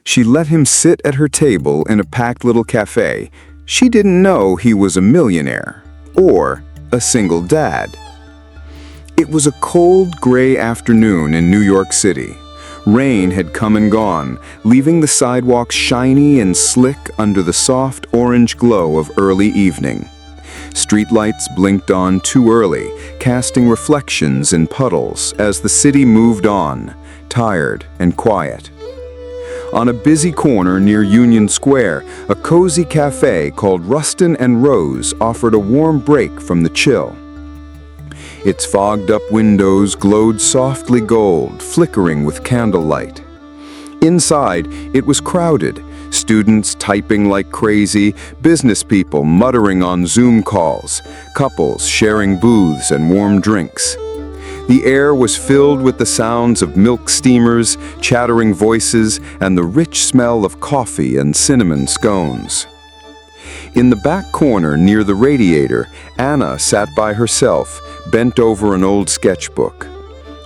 She let him sit at her table in a packed little cafe. She didn't know he was a millionaire or a single dad. It was a cold, gray afternoon in New York City. Rain had come and gone, leaving the sidewalks shiny and slick under the soft orange glow of early evening. Streetlights blinked on too early, casting reflections in puddles as the city moved on, tired and quiet. On a busy corner near Union Square, a cozy cafe called Rustin and Rose offered a warm break from the chill. Its fogged-up windows glowed softly gold, flickering with candlelight. Inside, it was crowded, students typing like crazy, business people muttering on Zoom calls, couples sharing booths and warm drinks. The air was filled with the sounds of milk steamers, chattering voices, and the rich smell of coffee and cinnamon scones. In the back corner near the radiator, Anna sat by herself, bent over an old sketchbook.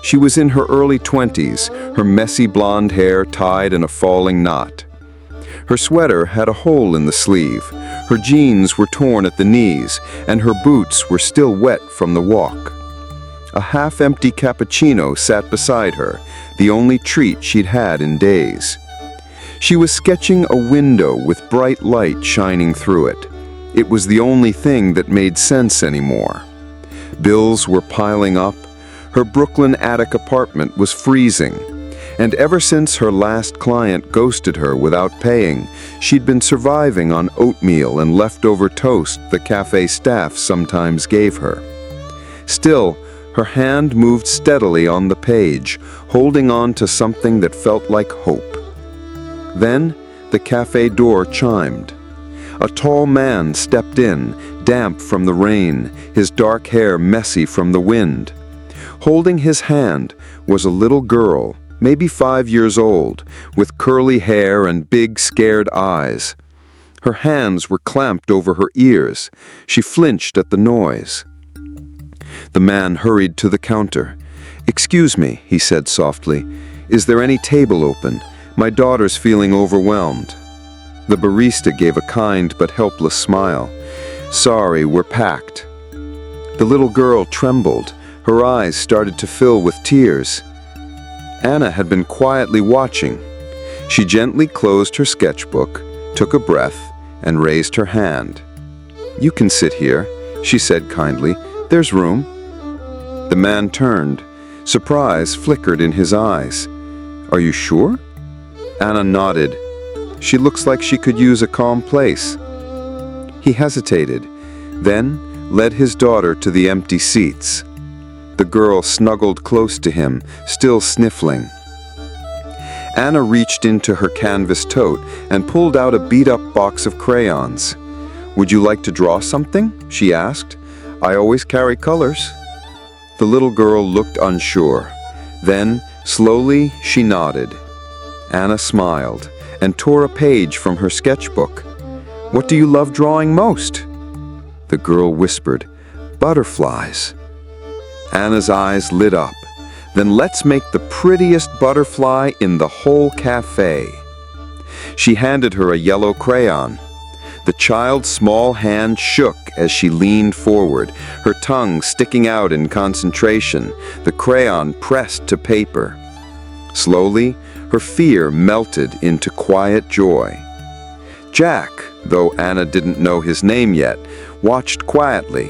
She was in her early 20s, her messy blonde hair tied in a falling knot. Her sweater had a hole in the sleeve, her jeans were torn at the knees, and her boots were still wet from the walk. A half-empty cappuccino sat beside her, the only treat she'd had in days. She was sketching a window with bright light shining through it. It was the only thing that made sense anymore. Bills were piling up, her Brooklyn attic apartment was freezing, and ever since her last client ghosted her without paying, she'd been surviving on oatmeal and leftover toast the cafe staff sometimes gave her. Still, her hand moved steadily on the page, holding on to something that felt like hope. Then, the cafe door chimed. A tall man stepped in, damp from the rain, his dark hair messy from the wind. Holding his hand was a little girl, maybe 5 years old, with curly hair and big, scared eyes. Her hands were clamped over her ears. She flinched at the noise. The man hurried to the counter. "Excuse me," he said softly. "Is there any table open? My daughter's feeling overwhelmed." The barista gave a kind but helpless smile. "Sorry, we're packed." The little girl trembled. Her eyes started to fill with tears. Anna had been quietly watching. She gently closed her sketchbook, took a breath, and raised her hand. "You can sit here," she said kindly. "There's room." The man turned. Surprise flickered in his eyes. "Are you sure?" Anna nodded. "She looks like she could use a calm place." He hesitated, then led his daughter to the empty seats. The girl snuggled close to him, still sniffling. Anna reached into her canvas tote and pulled out a beat-up box of crayons. "Would you like to draw something?" she asked. "I always carry colors." The little girl looked unsure. Then, slowly, she nodded. Anna smiled and tore a page from her sketchbook. "What do you love drawing most?" The girl whispered, "Butterflies." Anna's eyes lit up. "Then let's make the prettiest butterfly in the whole cafe." She handed her a yellow crayon. The child's small hand shook as she leaned forward, her tongue sticking out in concentration, the crayon pressed to paper. Slowly, her fear melted into quiet joy. Jack, though Anna didn't know his name yet, watched quietly,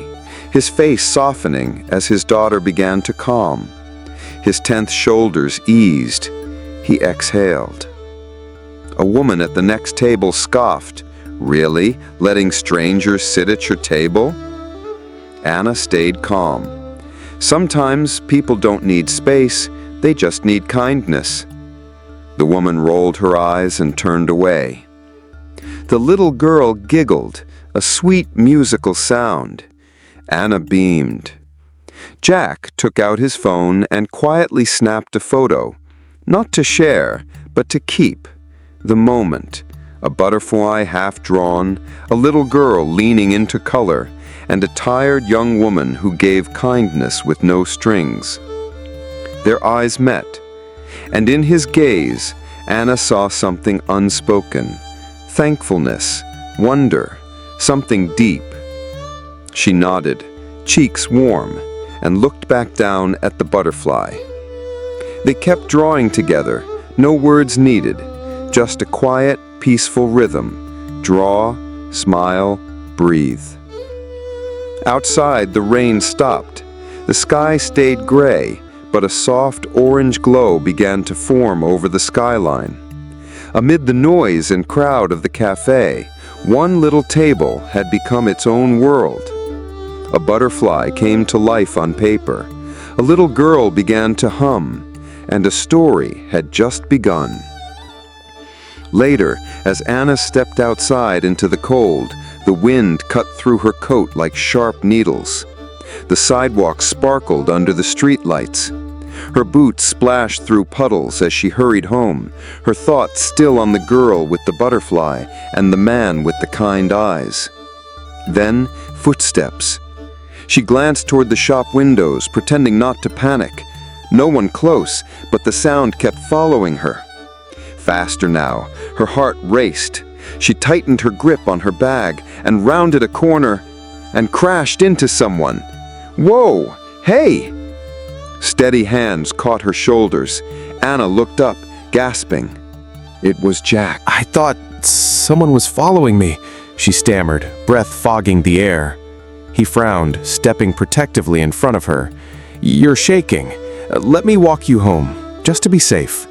his face softening as his daughter began to calm. His tense shoulders eased. He exhaled. A woman at the next table scoffed. "Really? Letting strangers sit at your table?" Anna stayed calm. "Sometimes people don't need space, they just need kindness." The woman rolled her eyes and turned away. The little girl giggled, a sweet musical sound. Anna beamed. Jack took out his phone and quietly snapped a photo, not to share, but to keep. The moment, a butterfly half-drawn, a little girl leaning into color, and a tired young woman who gave kindness with no strings. Their eyes met, and in his gaze, Anna saw something unspoken. Thankfulness, wonder, something deep. She nodded, cheeks warm, and looked back down at the butterfly. They kept drawing together, no words needed, just a quiet, peaceful rhythm. Draw, smile, breathe. Outside, the rain stopped. The sky stayed gray, but a soft orange glow began to form over the skyline. Amid the noise and crowd of the cafe, one little table had become its own world. A butterfly came to life on paper. A little girl began to hum, and a story had just begun. Later, as Anna stepped outside into the cold, the wind cut through her coat like sharp needles. The sidewalk sparkled under the streetlights. Her boots splashed through puddles as she hurried home, her thoughts still on the girl with the butterfly and the man with the kind eyes. Then, footsteps. She glanced toward the shop windows, pretending not to panic. No one close, but the sound kept following her. Faster now, her heart raced. She tightened her grip on her bag and rounded a corner and crashed into someone. Whoa! Hey! Steady hands caught her shoulders. Anna looked up, gasping. It was Jack. I thought someone was following me, she stammered, breath fogging the air. He frowned, stepping protectively in front of her. You're shaking. Let me walk you home, just to be safe.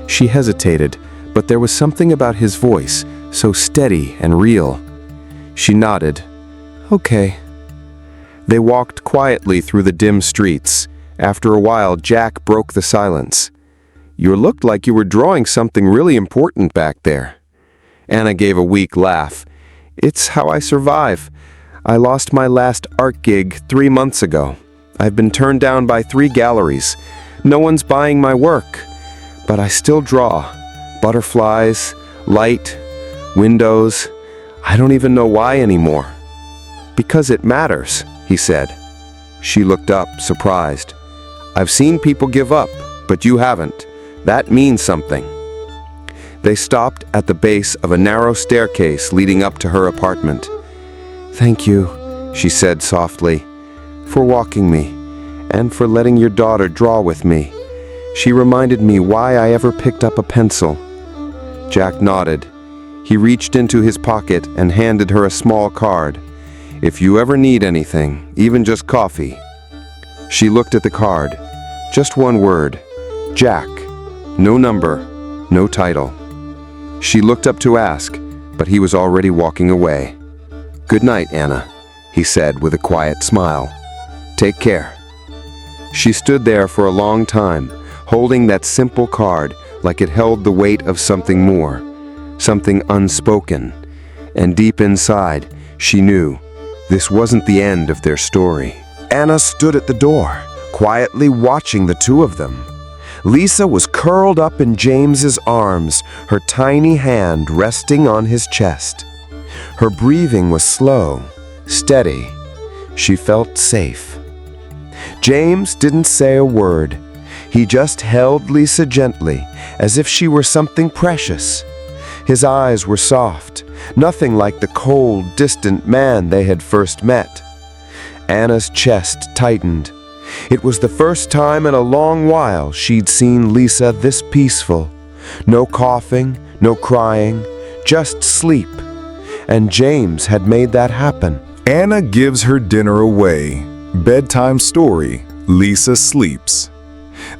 She hesitated, but there was something about his voice, so steady and real. She nodded. Okay. They walked quietly through the dim streets. After a while, Jack broke the silence. You looked like you were drawing something really important back there. Anna gave a weak laugh. It's how I survive. I lost my last art gig 3 months ago. I've been turned down by 3 galleries. No one's buying my work. But I still draw. Butterflies, light, windows. I don't even know why anymore. Because it matters, he said. She looked up, surprised. I've seen people give up, but you haven't. That means something. They stopped at the base of a narrow staircase leading up to her apartment. Thank you, she said softly, for walking me, and for letting your daughter draw with me. She reminded me why I ever picked up a pencil. Jack nodded. He reached into his pocket and handed her a small card. If you ever need anything, even just coffee. She looked at the card. Just one word. Jack. No number, no title. She looked up to ask, but he was already walking away. Good night, Anna, he said with a quiet smile. Take care. She stood there for a long time, holding that simple card like it held the weight of something more, something unspoken. And deep inside, she knew this wasn't the end of their story. Anna stood at the door, quietly watching the two of them. Lisa was curled up in James's arms, her tiny hand resting on his chest. Her breathing was slow, steady. She felt safe. James didn't say a word. He just held Lisa gently, as if she were something precious. His eyes were soft, nothing like the cold, distant man they had first met. Anna's chest tightened. It was the first time in a long while she'd seen Lisa this peaceful. No coughing, no crying, just sleep. And James had made that happen. Anna gives her dinner away. Bedtime story, Lisa sleeps.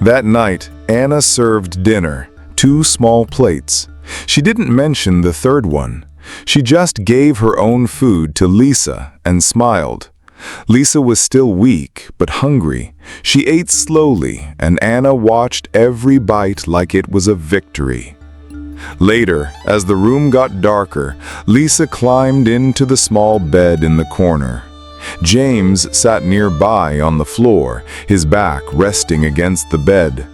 That night, Anna served dinner, 2 small plates. She didn't mention the third one. She just gave her own food to Lisa and smiled. Lisa was still weak, but hungry. She ate slowly, and Anna watched every bite like it was a victory. Later, as the room got darker, Lisa climbed into the small bed in the corner. James sat nearby on the floor, his back resting against the bed.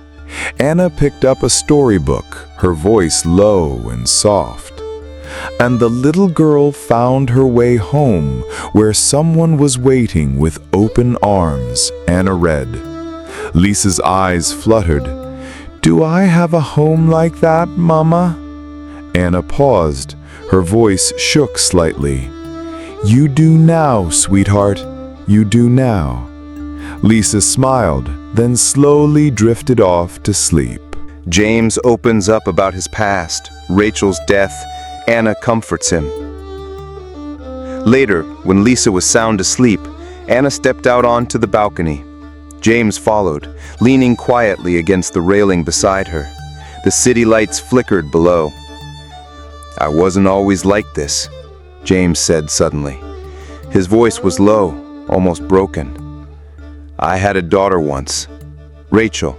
Anna picked up a storybook, her voice low and soft. And the little girl found her way home, where someone was waiting with open arms, Anna read. Lisa's eyes fluttered. Do I have a home like that, Mama? Anna paused. Her voice shook slightly. You do now, sweetheart. You do now. Lisa smiled, then slowly drifted off to sleep. James opens up about his past, Rachel's death. Anna comforts him. Later, when Lisa was sound asleep, Anna stepped out onto the balcony. James followed, leaning quietly against the railing beside her. The city lights flickered below. I wasn't always like this, James said suddenly. His voice was low, almost broken. I had a daughter once, Rachel.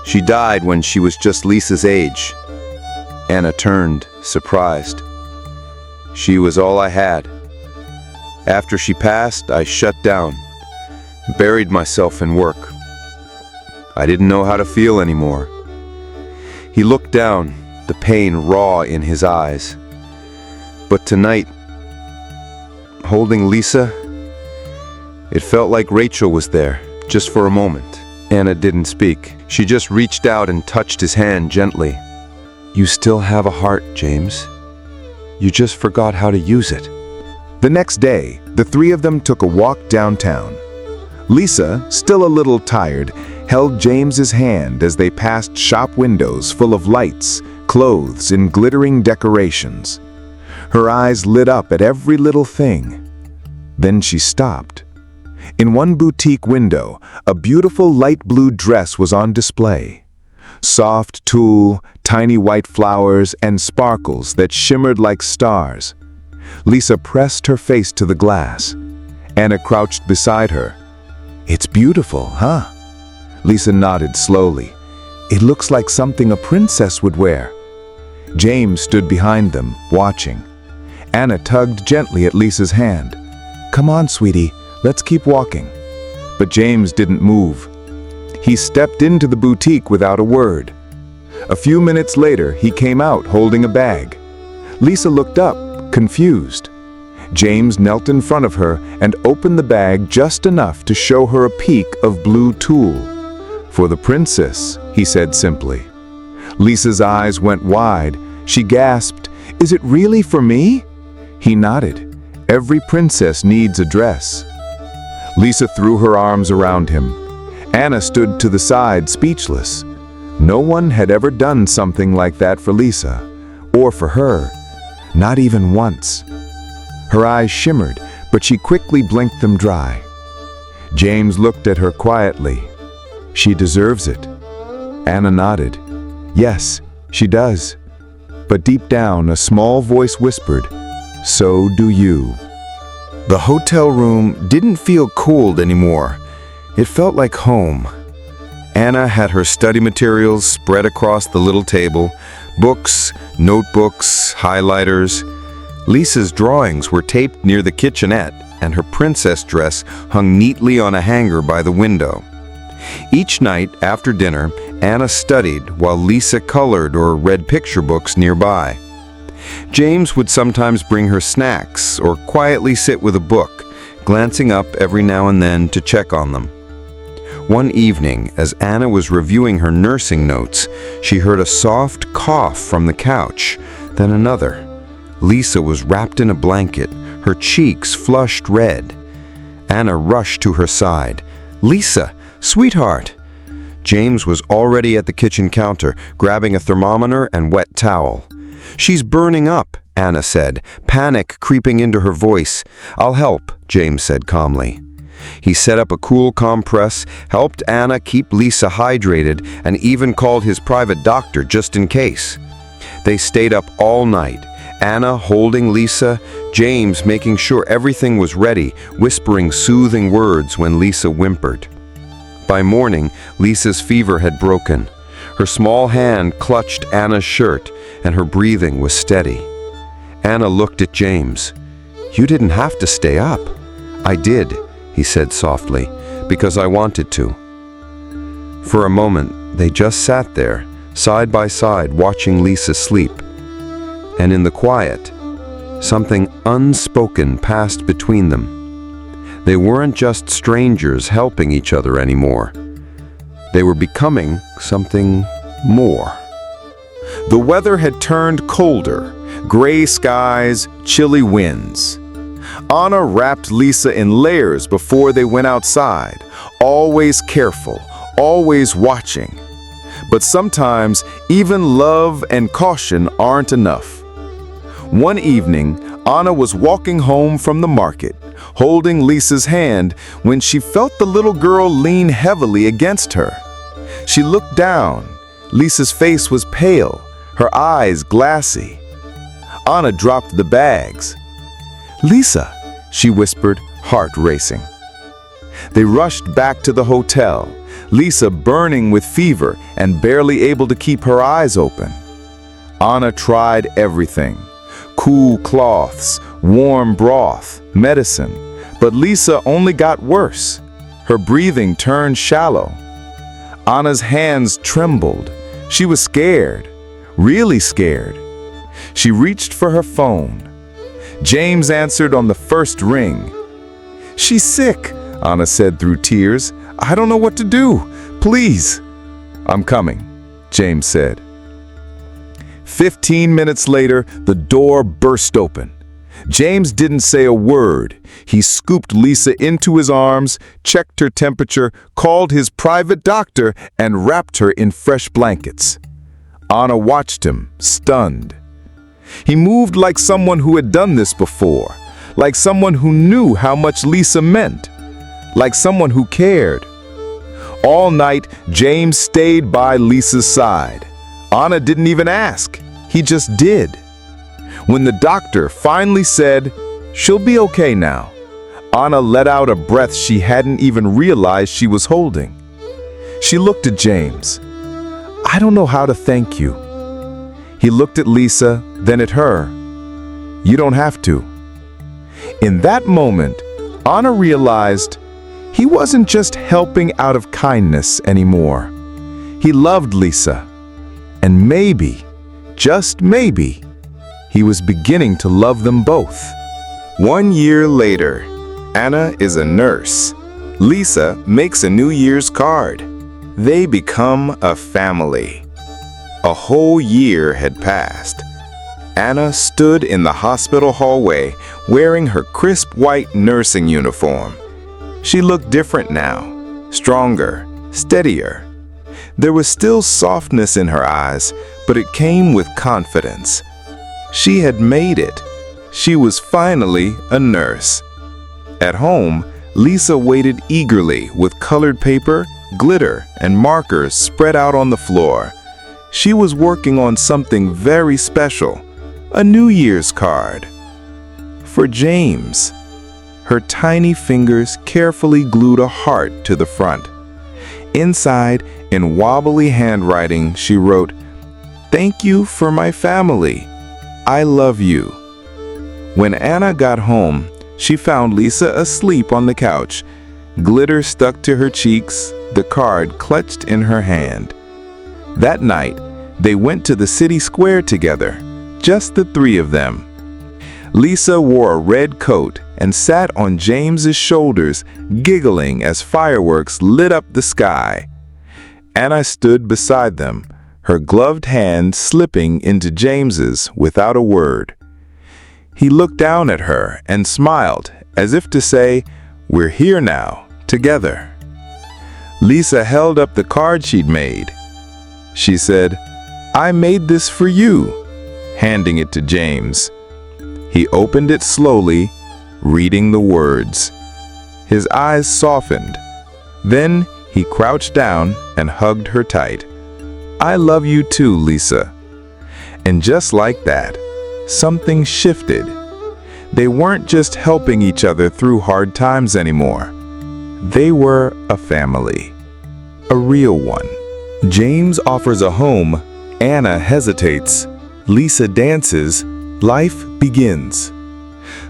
She died when she was just Lisa's age. Anna turned, surprised. She was all I had. After she passed, I shut down, buried myself in work. I didn't know how to feel anymore. He looked down, the pain raw in his eyes. But tonight, holding Lisa, it felt like Rachel was there, just for a moment. Anna didn't speak. She just reached out and touched his hand gently. You still have a heart, James. You just forgot how to use it. The next day, the three of them took a walk downtown. Lisa, still a little tired, held James's hand as they passed shop windows full of lights, clothes, and glittering decorations. Her eyes lit up at every little thing. Then she stopped. In one boutique window, a beautiful light blue dress was on display. Soft tulle, tiny white flowers, and sparkles that shimmered like stars. Lisa pressed her face to the glass. Anna crouched beside her. It's beautiful, huh? Lisa nodded slowly. It looks like something a princess would wear. James stood behind them, watching. Anna tugged gently at Lisa's hand. Come on, sweetie, let's keep walking. But James didn't move. He stepped into the boutique without a word. A few minutes later, he came out holding a bag. Lisa looked up, confused. James knelt in front of her and opened the bag just enough to show her a peek of blue tulle. For the princess, he said simply. Lisa's eyes went wide. She gasped, Is it really for me? He nodded. Every princess needs a dress. Lisa threw her arms around him. Anna stood to the side, speechless. No one had ever done something like that for Lisa, or for her. Not even once. Her eyes shimmered, but she quickly blinked them dry. James looked at her quietly. She deserves it. Anna nodded. Yes, she does. But deep down, a small voice whispered, So do you. The hotel room didn't feel cold anymore. It felt like home. Anna had her study materials spread across the little table, books, notebooks, highlighters. Lisa's drawings were taped near the kitchenette, and her princess dress hung neatly on a hanger by the window. Each night after dinner, Anna studied while Lisa colored or read picture books nearby. James would sometimes bring her snacks or quietly sit with a book, glancing up every now and then to check on them. One evening, as Anna was reviewing her nursing notes, she heard a soft cough from the couch, then another. Lisa was wrapped in a blanket, her cheeks flushed red. Anna rushed to her side. Lisa, sweetheart! James was already at the kitchen counter, grabbing a thermometer and wet towel. She's burning up, Anna said, panic creeping into her voice. I'll help, James said calmly. He set up a cool compress, helped Anna keep Lisa hydrated, and even called his private doctor just in case. They stayed up all night, Anna holding Lisa, James making sure everything was ready, whispering soothing words when Lisa whimpered. By morning, Lisa's fever had broken. Her small hand clutched Anna's shirt, and her breathing was steady. Anna looked at James. You didn't have to stay up. I did, he said softly, because I wanted to. For a moment, they just sat there, side by side, watching Lisa sleep. And in the quiet, something unspoken passed between them. They weren't just strangers helping each other anymore. They were becoming something more. The weather had turned colder, gray skies, chilly winds. Anna wrapped Lisa in layers before they went outside, always careful, always watching. But sometimes even love and caution aren't enough. One evening, Anna was walking home from the market, holding Lisa's hand, when she felt the little girl lean heavily against her. She looked down. Lisa's face was pale, her eyes glassy. Anna dropped the bags. "Lisa," she whispered, heart racing. They rushed back to the hotel, Lisa burning with fever and barely able to keep her eyes open. Anna tried everything: cool cloths, warm broth, medicine, but Lisa only got worse. Her breathing turned shallow. Anna's hands trembled. She was scared, really scared. She reached for her phone. James answered on the first ring. "She's sick," Anna said through tears. "I don't know what to do. Please." "I'm coming," James said. 15 minutes later, the door burst open. James didn't say a word. He scooped Lisa into his arms, checked her temperature, called his private doctor, and wrapped her in fresh blankets. Anna watched him, stunned. He moved like someone who had done this before, like someone who knew how much Lisa meant, like someone who cared. All night, James stayed by Lisa's side. Anna didn't even ask. He just did. When the doctor finally said, "She'll be okay now," Anna let out a breath she hadn't even realized she was holding. She looked at James. "I don't know how to thank you." He looked at Lisa, then at her. "You don't have to." In that moment, Anna realized he wasn't just helping out of kindness anymore. He loved Lisa. And maybe, just maybe, he was beginning to love them both. 1 year later, Anna is a nurse. Lisa makes a New Year's card. They become a family. A whole year had passed. Anna stood in the hospital hallway wearing her crisp white nursing uniform. She looked different now, stronger, steadier. There was still softness in her eyes, but it came with confidence. She had made it. She was finally a nurse. At home, Lisa waited eagerly with colored paper, glitter, and markers spread out on the floor. She was working on something very special, a New Year's card. For James. Her tiny fingers carefully glued a heart to the front. Inside, in wobbly handwriting, she wrote, "Thank you for my family. I love you." When Anna got home, she found Lisa asleep on the couch, glitter stuck to her cheeks, the card clutched in her hand. That night, they went to the city square together, just the three of them. Lisa wore a red coat and sat on James's shoulders, giggling as fireworks lit up the sky. Anna stood beside them, her gloved hand slipping into James's without a word. He looked down at her and smiled, as if to say, "We're here now, together." Lisa held up the card she'd made. She said, "I made this for you," handing it to James. He opened it slowly, reading the words. His eyes softened. Then he crouched down and hugged her tight. "I love you too, Lisa." And just like that, something shifted. They weren't just helping each other through hard times anymore. They were a family. A real one. James offers a home. Anna hesitates. Lisa dances. Life begins.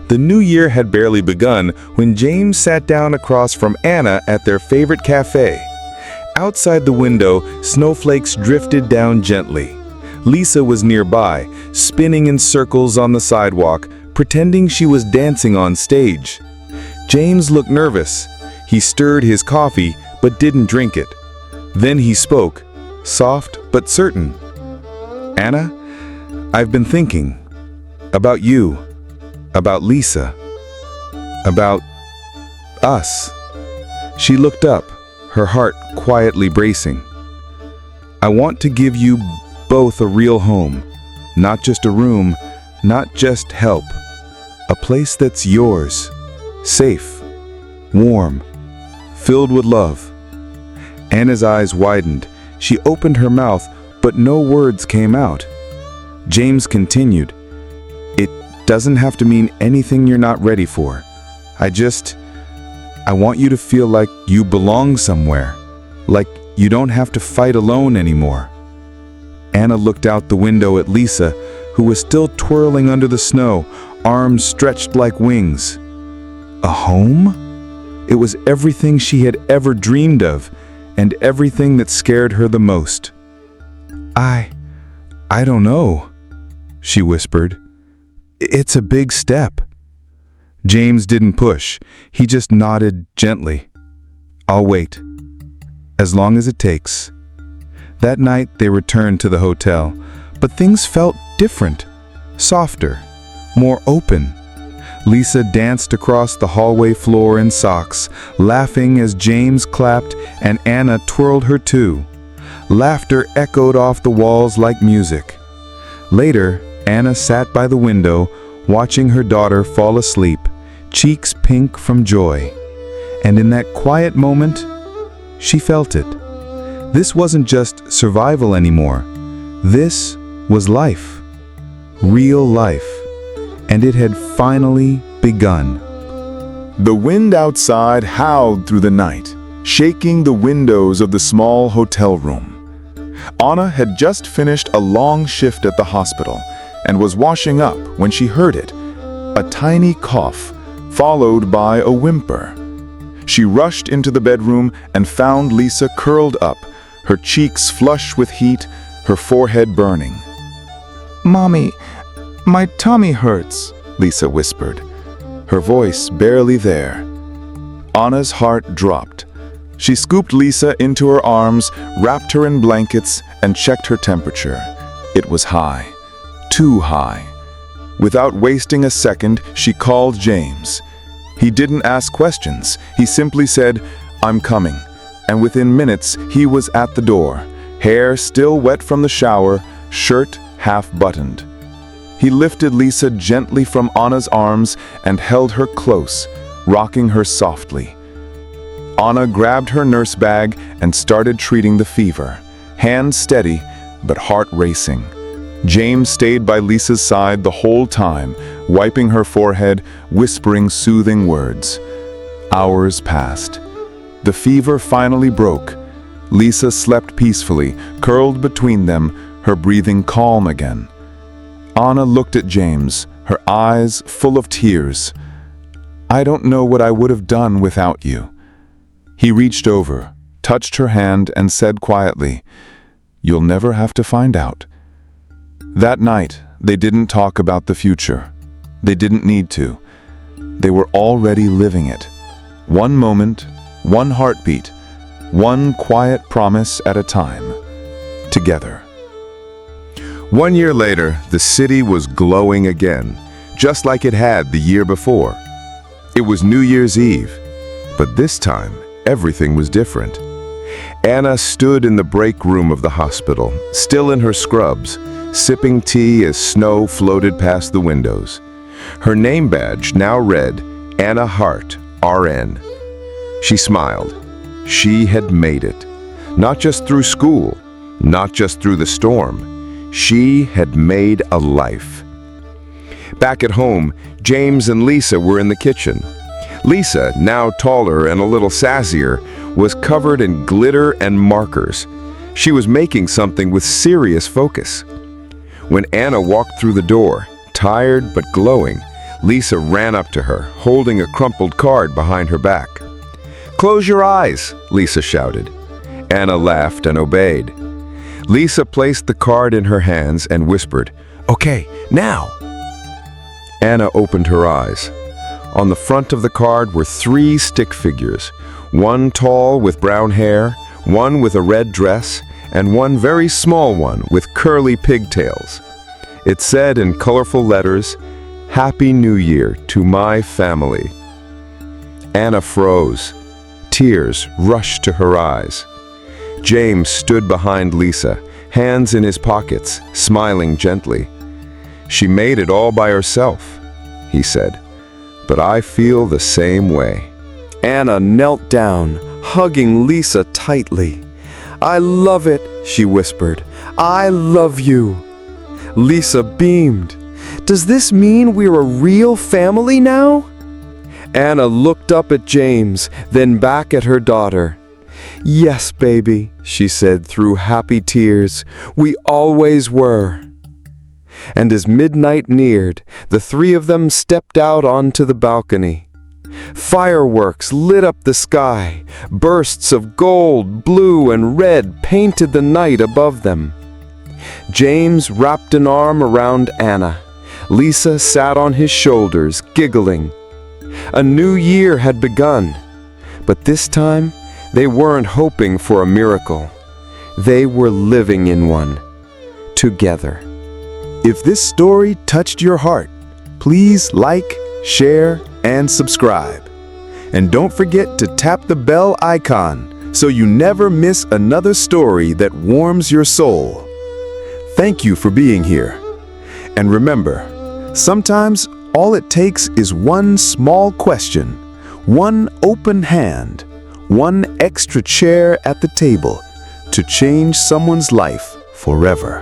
The new year had barely begun when James sat down across from Anna at their favorite cafe. Outside the window, snowflakes drifted down gently. Lisa was nearby, spinning in circles on the sidewalk, pretending she was dancing on stage. James looked nervous. He stirred his coffee, but didn't drink it. Then he spoke, soft but certain. Anna, I've been thinking about you, about Lisa, about us. She looked up, her heart quietly bracing. I want to give you both a real home, not just a room, not just help. A place that's yours, safe, warm, filled with love. Anna's eyes widened. She opened her mouth, but no words came out. James continued, "It doesn't have to mean anything you're not ready for. I want you to feel like you belong somewhere, like you don't have to fight alone anymore." Anna looked out the window at Lisa, who was still twirling under the snow, arms stretched like wings. A home? It was everything she had ever dreamed of, and everything that scared her the most. I don't know," she whispered. "It's a big step." James didn't push. He just nodded gently. "I'll wait. As long as it takes." That night they returned to the hotel, but things felt different, softer, more open. Lisa danced across the hallway floor in socks, laughing as James clapped and Anna twirled her too. Laughter echoed off the walls like music. Later, Anna sat by the window, watching her daughter fall asleep, cheeks pink from joy. And in that quiet moment, she felt it. This wasn't just survival anymore. This was life. Real life. And it had finally begun. The wind outside howled through the night, shaking the windows of the small hotel room. Anna had just finished a long shift at the hospital and was washing up when she heard it, a tiny cough, followed by a whimper. She rushed into the bedroom and found Lisa curled up, her cheeks flush with heat, her forehead burning. "Mommy, my tummy hurts," Lisa whispered, her voice barely there. Anna's heart dropped. She scooped Lisa into her arms, wrapped her in blankets, and checked her temperature. It was high, too high. Without wasting a second, she called James. He didn't ask questions. He simply said, "I'm coming." And within minutes, he was at the door, hair still wet from the shower, shirt half buttoned. He lifted Lisa gently from Anna's arms and held her close, rocking her softly. Anna grabbed her nurse bag and started treating the fever, hands steady but heart racing. James stayed by Lisa's side the whole time, wiping her forehead, whispering soothing words. Hours passed. The fever finally broke. Lisa slept peacefully, curled between them, her breathing calm again. Anna looked at James, her eyes full of tears. "I don't know what I would have done without you." He reached over, touched her hand, and said quietly, "You'll never have to find out." That night, they didn't talk about the future. They didn't need to. They were already living it. One moment, one heartbeat, one quiet promise at a time. Together. 1 year later, the city was glowing again, just like it had the year before. It was New Year's Eve, but this time, everything was different. Anna stood in the break room of the hospital, still in her scrubs, sipping tea as snow floated past the windows. Her name badge now read, Anna Hart, RN. She smiled. She had made it. Not just through school, not just through the storm. She had made a life. Back at home, James and Lisa were in the kitchen. Lisa, now taller and a little sassier, was covered in glitter and markers. She was making something with serious focus. When Anna walked through the door, tired but glowing, Lisa ran up to her, holding a crumpled card behind her back. "Close your eyes," Lisa shouted. Anna laughed and obeyed. Lisa placed the card in her hands and whispered, "Okay, now." Anna opened her eyes. On the front of the card were 3 stick figures, one tall with brown hair, one with a red dress, and one very small one with curly pigtails. It said in colorful letters, "Happy New Year to my family." Anna froze. Tears rushed to her eyes. James stood behind Lisa, hands in his pockets, smiling gently. "She made it all by herself," he said, "but I feel the same way." Anna knelt down, hugging Lisa tightly. "I love it," she whispered. "I love you." Lisa beamed. "Does this mean we're a real family now?" Anna looked up at James, then back at her daughter. "Yes, baby," she said through happy tears. "We always were." And as midnight neared, the three of them stepped out onto the balcony. Fireworks lit up the sky. Bursts of gold, blue, and red painted the night above them. James wrapped an arm around Anna. Lisa sat on his shoulders, giggling. A new year had begun, but this time they weren't hoping for a miracle. They were living in one, together. If this story touched your heart, please like, share, and subscribe. And don't forget to tap the bell icon so you never miss another story that warms your soul. Thank you for being here. And remember, sometimes all it takes is one small question, one open hand, one extra chair at the table to change someone's life forever.